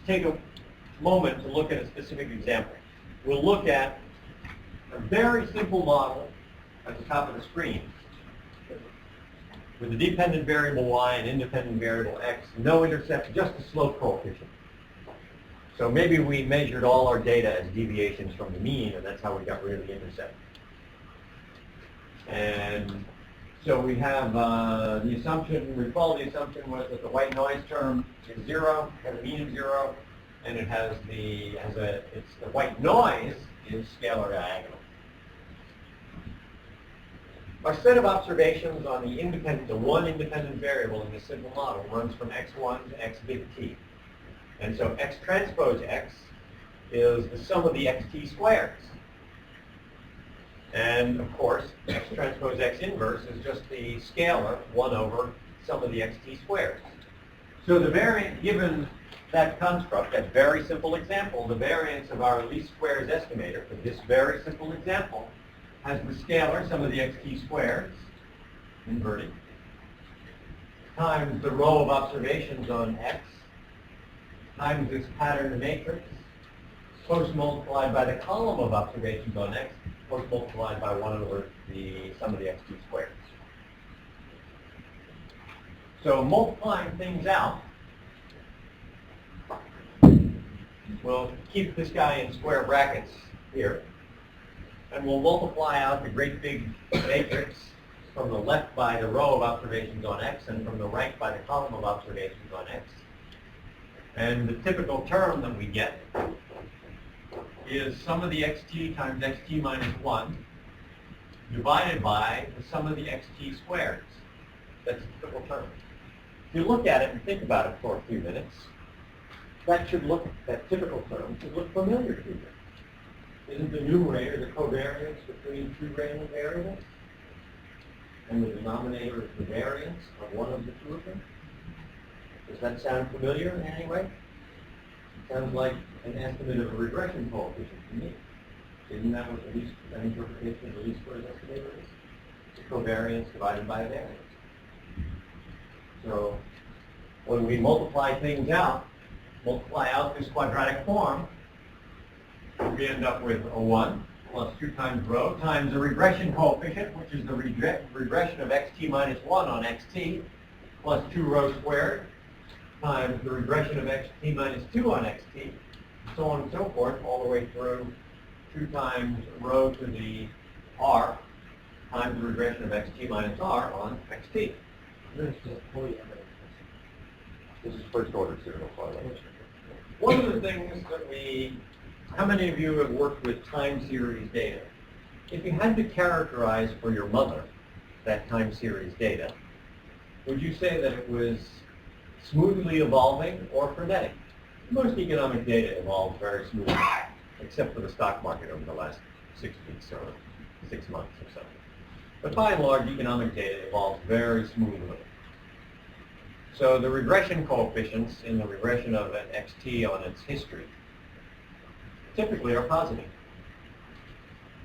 take a moment to look at a specific example. We'll look at a very simple model at the top of the screen with a dependent variable y and independent variable x, no intercept, just a slope coefficient. So maybe we measured all our data as deviations from the mean, and that's how we got rid of the intercept. And so we have the assumption, recall the assumption was that the white noise term is 0, has a mean of 0, and it has the white noise is scalar diagonal. Our set of observations on the one independent variable in this simple model runs from x1 to x big T. And so x transpose x is the sum of the xt squares. And of course, x transpose x inverse is just the scalar 1 over sum of the xt squares. So the variance, given that construct, that very simple example, the variance of our least squares estimator for this very simple example has the scalar, sum of the xt squares, inverted, times the row of observations on x, times this pattern matrix, post multiplied by the column of observations on x, post multiplied by 1 over the sum of the xt squares. So multiplying things out, we'll keep this guy in square brackets here, and we'll multiply out the great big matrix from the left by the row of observations on x and from the right by the column of observations on x. And the typical term that we get is sum of the xt times xt minus 1 divided by the sum of the xt squares. That's the typical term. If you look at it and think about it for a few minutes, that typical term should look familiar to you. Isn't the numerator the covariance between two random variables? And the denominator is the variance of one of the two of them? Does that sound familiar in any way? It sounds like an estimate of a regression coefficient to me. Isn't that what an interpretation of the least squares estimator is? The covariance divided by a variance. So when we multiply things out, multiply out this quadratic form, we end up with a 1 plus 2 times rho times the regression coefficient, which is the regression of xt minus 1 on xt, plus 2 rho squared, times the regression of xt minus 2 on xt, so on and so forth, all the way through 2 times rho to the r, times the regression of xt minus r on xt. This is first order serial correlation. One of the things that how many of you have worked with time series data? If you had to characterize for your mother that time series data, would you say that it was smoothly evolving or frenetic? Most economic data evolves very smoothly, except for the stock market over the last 6 weeks or 6 months or so. But by and large, economic data evolves very smoothly. So the regression coefficients in the regression of an xt on its history typically are positive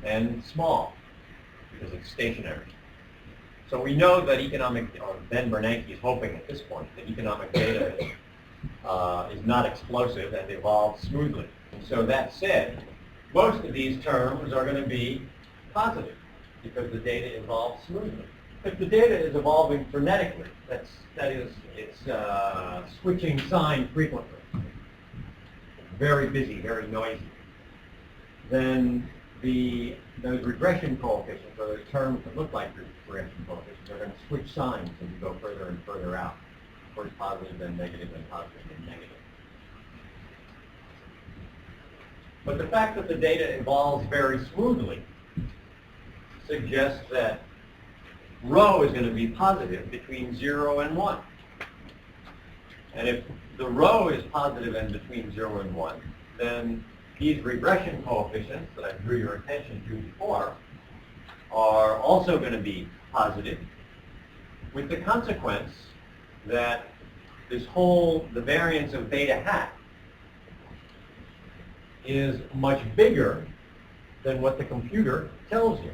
and small because it's stationary. So we know that Ben Bernanke is hoping at this point that economic data is not explosive and evolves smoothly. And so that said, most of these terms are going to be positive because the data evolves smoothly. If the data is evolving frenetically, that is, it's switching sign frequently, very busy, very noisy, then those regression coefficients, or those terms that look like regression coefficients, are going to switch signs as you go further and further out. First positive, then negative, then positive, then negative. But the fact that the data evolves very smoothly suggests that rho is going to be positive between 0 and 1. And if the rho is positive and between 0 and 1, then these regression coefficients that I drew your attention to before are also going to be positive, with the consequence that the variance of beta hat is much bigger than what the computer tells you.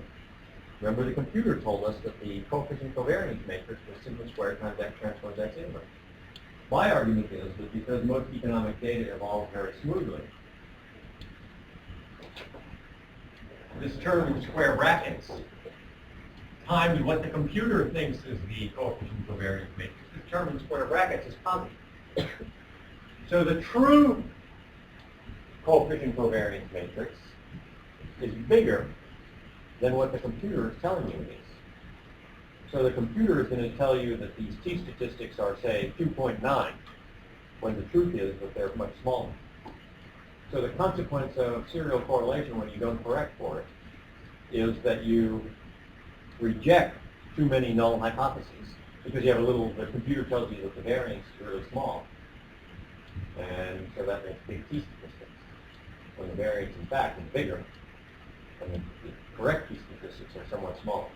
Remember, the computer told us that the coefficient covariance matrix was sigma squared times x transpose x inverse. My argument is that because most economic data evolves very smoothly, this term in square brackets times what the computer thinks is the coefficient covariance matrix. This term in square brackets is positive. So the true coefficient covariance matrix is bigger than what the computer is telling you it is. So the computer is going to tell you that these t statistics are, say, 2.9, when the truth is that they're much smaller. So the consequence of serial correlation when you don't correct for it is that you reject too many null hypotheses because you have the computer tells you that the variance is really small. And so that makes big t statistics. When the variance, in fact, is bigger, and the correct t statistics are somewhat smaller.